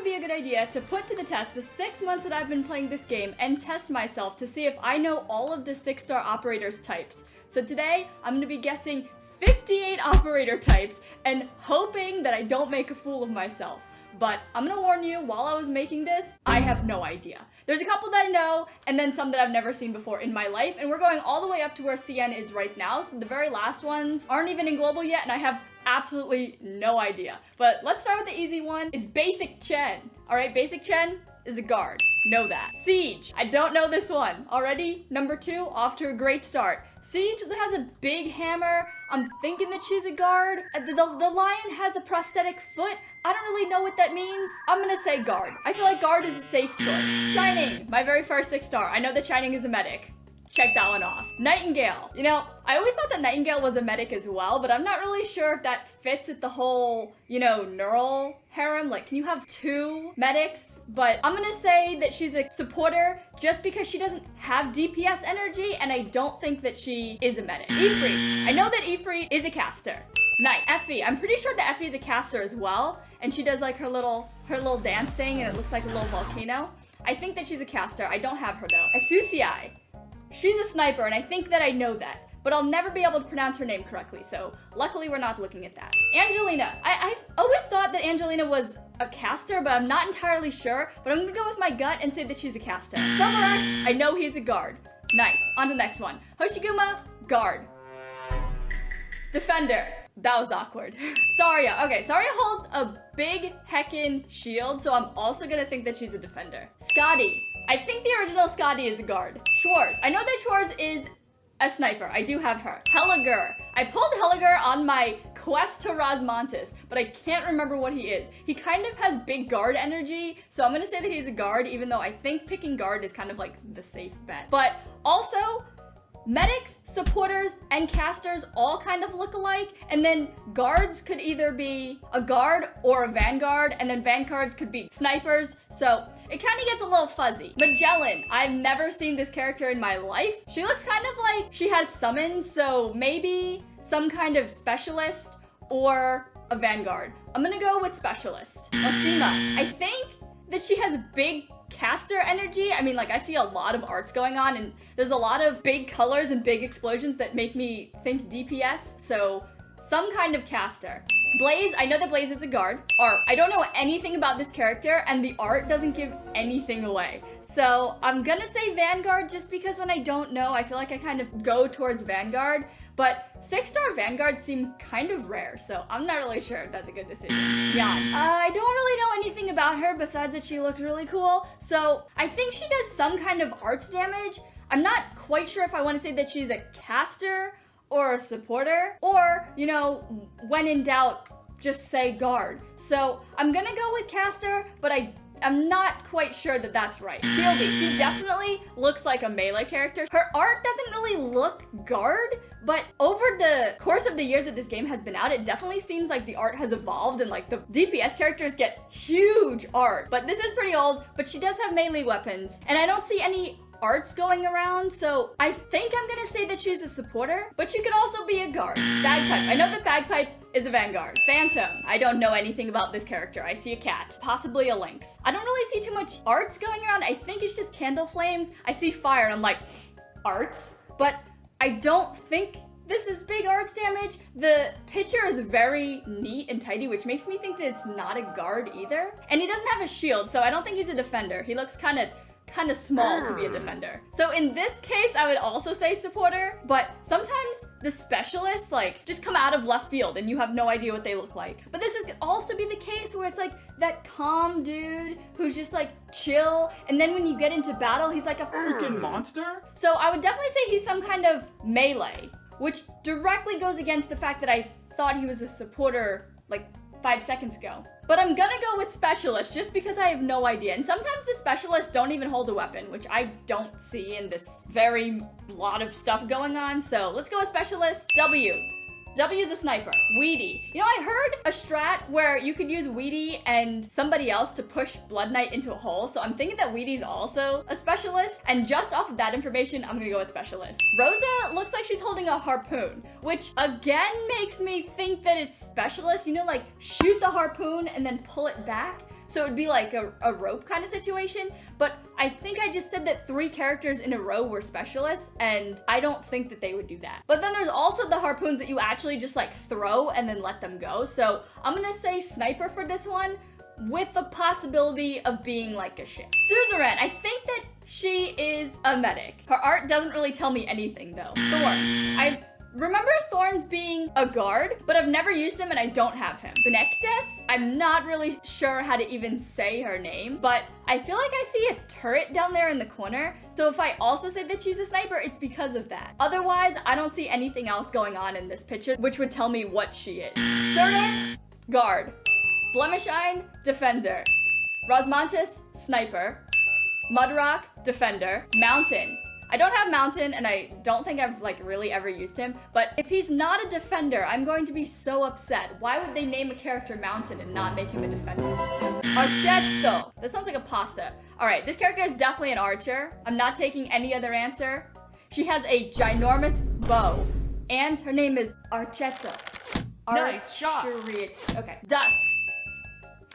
be a good idea to put to the test the 6 months that I've been playing this game and test myself to see if I know all of the 6-star operators types. So today, I'm gonna be guessing 58 operator types and hoping that I don't make a fool of myself. But I'm gonna warn you, while I was making this, I have no idea. There's a couple that I know, and then some that I've never seen before in my life, and we're going all the way up to where CN is right now, so the very last ones aren't even in global yet, and I have absolutely no idea. But let's start with the easy one. It's Basic Chen. Alright, Basic Chen is a guard. Know that. Siege. I don't know this one. Already, number 2, off to a great start. Siege has a big hammer. I'm thinking that she's a guard. The lion has a prosthetic foot. I don't really know what that means. I'm gonna say guard. I feel like guard is a safe choice. Shining, my very first 6-star. I know that Shining is a medic. Check that one off. Nightingale. You know, I always thought that Nightingale was a medic as well, but I'm not really sure if that fits with the whole, you know, neural harem. Like, can you have 2 medics? But I'm gonna say that she's a supporter just because she doesn't have DPS energy, and I don't think that she is a medic. Ifrit. I know that Ifrit is a caster. Nice. Effie. I'm pretty sure that Effie is a caster as well, and she does like her little dance thing, and it looks like a little volcano. I think that she's a caster. I don't have her though. Exucii. She's a sniper, and I think that I know that, but I'll never be able to pronounce her name correctly, so luckily we're not looking at that. Angelina. I've always thought that Angelina was a caster, but I'm not entirely sure, but I'm gonna go with my gut and say that she's a caster. Silverash, I know he's a guard. Nice. On to the next one. Hoshiguma, guard. Defender. That was awkward. Saria. Okay, Saria holds a big heckin' shield, so I'm also gonna think that she's a defender. Scotty. I think the original Scotty is a guard. Schwarz. I know that Schwarz is a sniper. I do have her. Heliger. I pulled Heliger on my quest to Rosmontis, but I can't remember what he is. He kind of has big guard energy, so I'm gonna say that he's a guard, even though I think picking guard is kind of like the safe bet. But also, medics, supporters, and casters all kind of look alike, and then guards could either be a guard or a vanguard, and then vanguards could be snipers, so it kind of gets a little fuzzy. Magellan. I've never seen this character in my life. She looks kind of like she has summons, so maybe some kind of specialist or a vanguard. I'm gonna go with specialist. Ostima. I think that she has big caster energy. I mean, like, I see a lot of arts going on, and there's a lot of big colors and big explosions that make me think DPS, so some kind of caster. Blaze, I know that Blaze is a guard. Art, I don't know anything about this character, and the art doesn't give anything away. So I'm gonna say Vanguard just because when I don't know, I feel like I kind of go towards Vanguard, but 6-star Vanguards seem kind of rare, so I'm not really sure if that's a good decision. Yan. I don't really know anything about her besides that she looks really cool, so I think she does some kind of arts damage. I'm not quite sure if I want to say that she's a caster or a supporter, or, you know, when in doubt, just say guard. So I'm gonna go with caster, but I'm not quite sure that that's right. Sylvie, she definitely looks like a melee character. Her art doesn't really look guard, but over the course of the years that this game has been out, it definitely seems like the art has evolved and like the DPS characters get huge art. But this is pretty old, but she does have melee weapons, and I don't see any arts going around, so I think I'm gonna say that she's a supporter, but she could also be a guard. Bagpipe. I know that Bagpipe is a vanguard. Phantom. I don't know anything about this character. I see a cat, possibly a lynx. I don't really see too much arts going around. I think it's just candle flames. I see fire and I'm like, arts? But I don't think this is big arts damage. The picture is very neat and tidy, which makes me think that it's not a guard either. And he doesn't have a shield, so I don't think he's a defender. He looks kind of small to be a defender. So in this case, I would also say supporter, but sometimes the specialists like just come out of left field and you have no idea what they look like. But this could also be the case where it's like that calm dude who's just like chill, and then when you get into battle, he's like a freaking monster. So I would definitely say he's some kind of melee, which directly goes against the fact that I thought he was a supporter like 5 seconds ago. But I'm gonna go with specialist just because I have no idea. And sometimes the specialists don't even hold a weapon, which I don't see in this very lot of stuff going on. So let's go with specialist. W. W is a sniper. Weedy. You know, I heard a strat where you could use Weedy and somebody else to push Blood Knight into a hole, so I'm thinking that Weedy's also a specialist, and just off of that information, I'm gonna go with specialist. Rosa looks like she's holding a harpoon, which again makes me think that it's specialist. You know, like shoot the harpoon and then pull it back. so it would be like a rope kind of situation, but I think I just said that 3 characters in a row were specialists, and I don't think that they would do that. But then there's also the harpoons that you actually just like throw and then let them go, so I'm gonna say sniper for this one, with the possibility of being like a ship. Suzerain, I think that she is a medic. Her art doesn't really tell me anything though. Thorns. I remember Thorns being a guard, but I've never used him and I don't have him. Benectes, I'm not really sure how to even say her name, but I feel like I see a turret down there in the corner, so if I also say that she's a sniper, it's because of that. Otherwise, I don't see anything else going on in this picture, which would tell me what she is. Surtur, guard. Blemishine, defender. Rosmontis, sniper. Mudrock, defender. Mountain. I don't have Mountain, and I don't think I've like really ever used him, but if he's not a defender, I'm going to be so upset. Why would they name a character Mountain and not make him a defender? Archetto. That sounds like a pasta. All right, this character is definitely an archer. I'm not taking any other answer. She has a ginormous bow, and her name is Archetto. Nice shot. Okay, Dusk.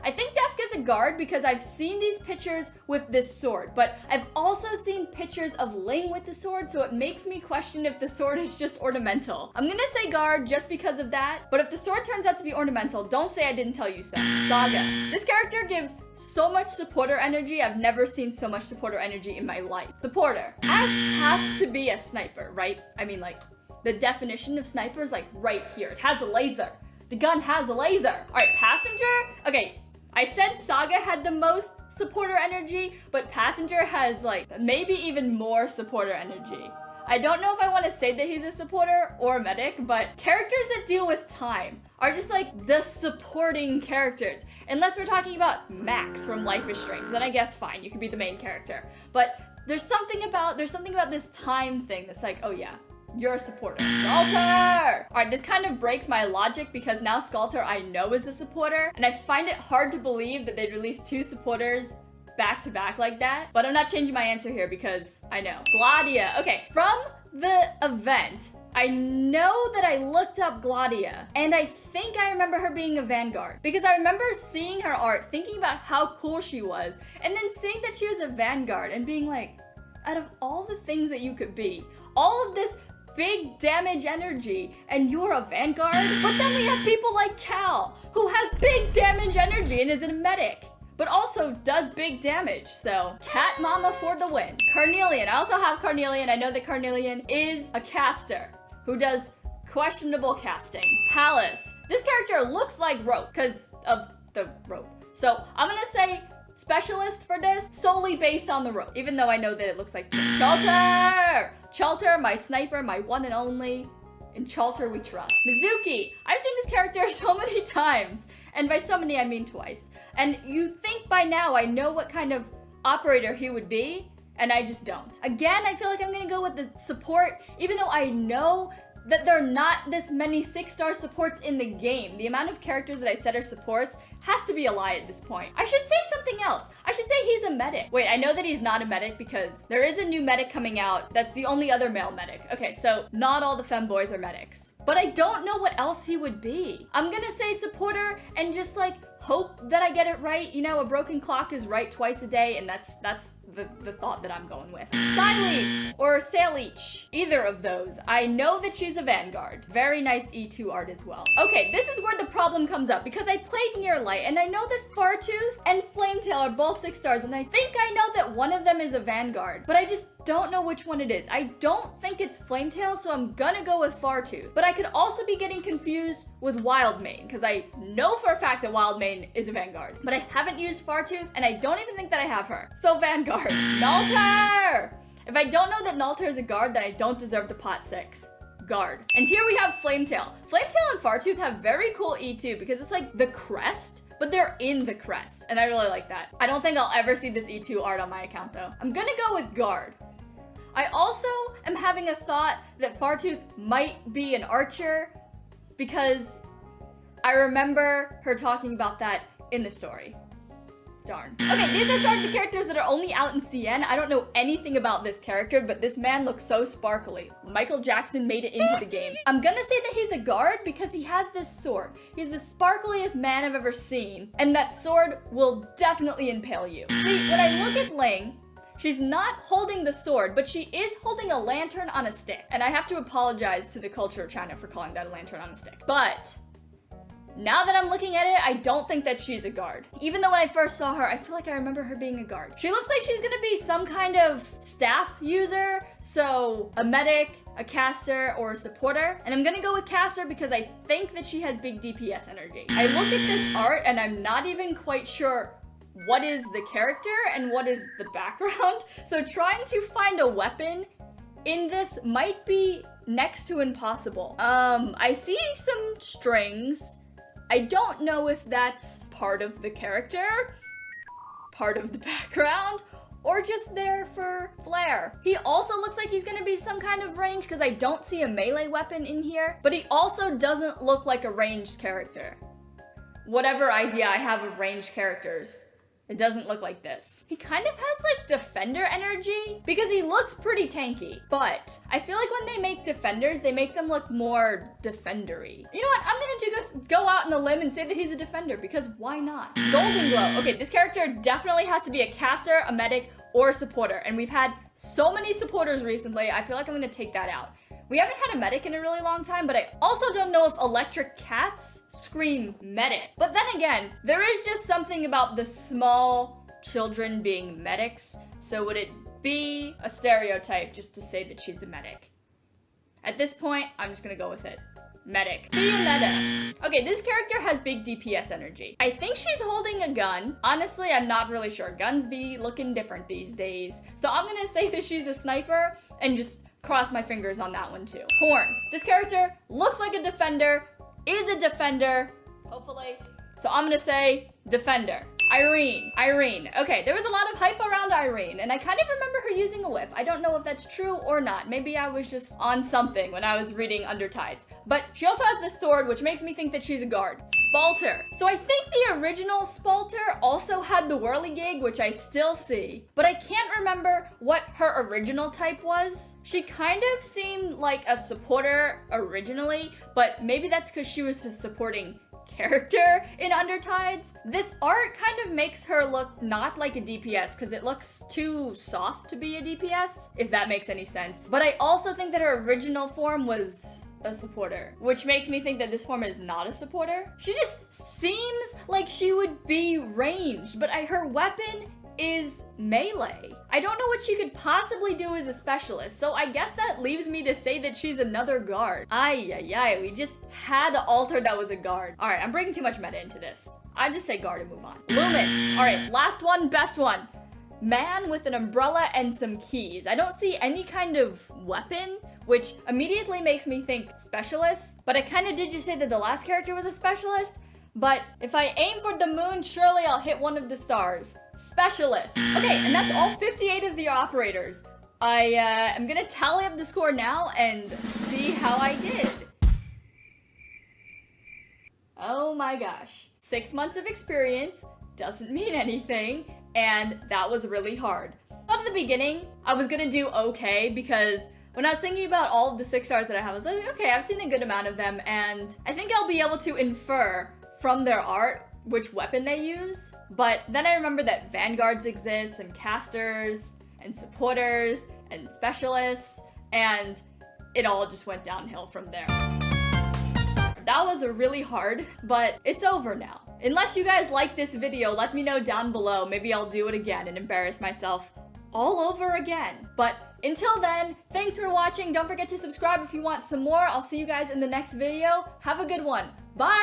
I think Dusk is a guard because I've seen these pictures with this sword, but I've also seen pictures of Ling with the sword, so it makes me question if the sword is just ornamental. I'm gonna say guard just because of that, but if the sword turns out to be ornamental, don't say I didn't tell you so. Saga. This character gives so much supporter energy. I've never seen so much supporter energy in my life. Supporter. Ash has to be a sniper, right? I mean, like, the definition of sniper is like right here. It has a laser. The gun has a laser. All right, passenger. Okay, I said Saga had the most supporter energy, but Passenger has like maybe even more supporter energy. I don't know if I want to say that he's a supporter or a medic, but characters that deal with time are just like the supporting characters. Unless we're talking about Max from Life is Strange, then I guess fine, you could be the main character. But there's something about this time thing that's like, oh yeah, you're a supporter. Skalter! Alright, this kind of breaks my logic because now Skalter I know is a supporter, and I find it hard to believe that they'd release 2 supporters back to back like that. But I'm not changing my answer here because I know. Gladia. Okay, from the event, I know that I looked up Gladia, and I think I remember her being a vanguard because I remember seeing her art, thinking about how cool she was, and then seeing that she was a vanguard and being like, out of all the things that you could be, all of this big damage energy, and you're a vanguard? But then we have people like Cal, who has big damage energy and is a medic, but also does big damage. So, Cat Mama for the win. Carnelian. I also have Carnelian. I know that Carnelian is a caster who does questionable casting. Palace. This character looks like rope because of the rope. So, I'm gonna say specialist for this solely based on the rope, even though I know that it looks like Chalter! Chalter, my sniper, my one and only. In Chalter we trust. Mizuki! I've seen this character so many times, and by so many I mean twice. And you think by now I know what kind of operator he would be, and I just don't. Again, I feel like I'm gonna go with the support, even though I know that there are not this many 6-star supports in the game. The amount of characters that I said are supports has to be a lie at this point. I should say something else. I should say he's a medic. Wait, I know that he's not a medic because there is a new medic coming out that's the only other male medic. Okay, so not all the femboys are medics. But I don't know what else he would be. I'm gonna say supporter and just like hope that I get it right. You know, a broken clock is right twice a day, and that's the thought that I'm going with. Psyleech or Saleech. Either of those. I know that she's a vanguard. Very nice E2 art as well. Okay, this is where the problem comes up because I played Near Light and I know that Fartooth and Flametail are both 6 stars, and I think I know that one of them is a vanguard, but I just don't know which one it is. I don't think it's Flametail, so I'm gonna go with Fartooth. But I could also be getting confused with Wildmane because I know for a fact that Wildmane is a vanguard, but I haven't used Fartooth and I don't even think that I have her. So vanguard. Nalter! If I don't know that Nalter is a guard, then I don't deserve the pot 6. Guard. And here we have Flametail. Flametail and Fartooth have very cool E2 because it's like the crest, but they're in the crest, and I really like that. I don't think I'll ever see this E2 art on my account though. I'm gonna go with guard. I also am having a thought that Fartooth might be an archer because I remember her talking about that in the story. Darn. Okay, these are starting the characters that are only out in CN. I don't know anything about this character, but this man looks so sparkly. Michael Jackson made it into the game. I'm gonna say that he's a guard because he has this sword. He's the sparkliest man I've ever seen, and that sword will definitely impale you. See, when I look at Ling, she's not holding the sword, but she is holding a lantern on a stick. And I have to apologize to the culture of China for calling that a lantern on a stick. But now that I'm looking at it, I don't think that she's a guard. Even though when I first saw her, I feel like I remember her being a guard. She looks like she's gonna be some kind of staff user, so a medic, a caster, or a supporter. And I'm gonna go with caster because I think that she has big DPS energy. I look at this art and I'm not even quite sure what is the character and what is the background. So trying to find a weapon in this might be next to impossible. I see some strings. I don't know if that's part of the character, part of the background, or just there for flair. He also looks like he's gonna be some kind of range because I don't see a melee weapon in here, but he also doesn't look like a ranged character. Whatever idea I have of ranged characters, it doesn't look like this. He kind of has like defender energy because he looks pretty tanky, but I feel like when they make defenders, they make them look more defendery. You know what? I'm gonna just go out on a limb and say that he's a defender because why not? Golden Glow. Okay, this character definitely has to be a caster, a medic, or a supporter. And we've had so many supporters recently, I feel like I'm gonna take that out. We haven't had a medic in a really long time, but I also don't know if electric cats scream medic. But then again, there is just something about the small children being medics. So would it be a stereotype just to say that she's a medic? At this point, I'm just gonna go with it. Medic. Fiona. Okay, this character has big DPS energy. I think she's holding a gun. Honestly, I'm not really sure. Guns be looking different these days. So I'm gonna say that she's a sniper and just cross my fingers on that one too. Horn. This character looks like a defender, is a defender, hopefully. So I'm gonna say defender. Irene. Okay, there was a lot of hype around Irene, and I kind of remember her using a whip. I don't know if that's true or not. Maybe I was just on something when I was reading Undertides. But she also has this sword, which makes me think that she's a guard. Spalter. So I think the original Spalter also had the whirligig, which I still see, but I can't remember what her original type was. She kind of seemed like a supporter originally, but maybe that's because she was a supporting character in Undertides. This art kind of makes her look not like a DPS because it looks too soft to be a DPS, if that makes any sense. But I also think that her original form was a supporter, which makes me think that this form is not a supporter. She just seems like she would be ranged, but her weapon is melee. I don't know what she could possibly do as a specialist, so I guess that leaves me to say that she's another guard. Ay, we just had an altar that was a guard. All right, I'm bringing too much meta into this. I just say guard and move on. Lumen. All right, last one, best one. Man with an umbrella and some keys. I don't see any kind of weapon, which immediately makes me think specialist, but I kind of did just say that the last character was a specialist. But if I aim for the moon, surely I'll hit one of the stars. Specialist. Okay, and that's all 58 of the operators. I am gonna tally up the score now and see how I did. Oh my gosh. 6 months of experience doesn't mean anything, and that was really hard. At the beginning, I was gonna do okay because when I was thinking about all of the 6 stars that I have, I was like, okay, I've seen a good amount of them, and I think I'll be able to infer from their art which weapon they use. But then I remember that vanguards exist, and casters, and supporters, and specialists, and it all just went downhill from there. That was really hard, but it's over now. Unless you guys like this video, let me know down below. Maybe I'll do it again and embarrass myself all over again. But until then, thanks for watching. Don't forget to subscribe if you want some more. I'll see you guys in the next video. Have a good one. Bye!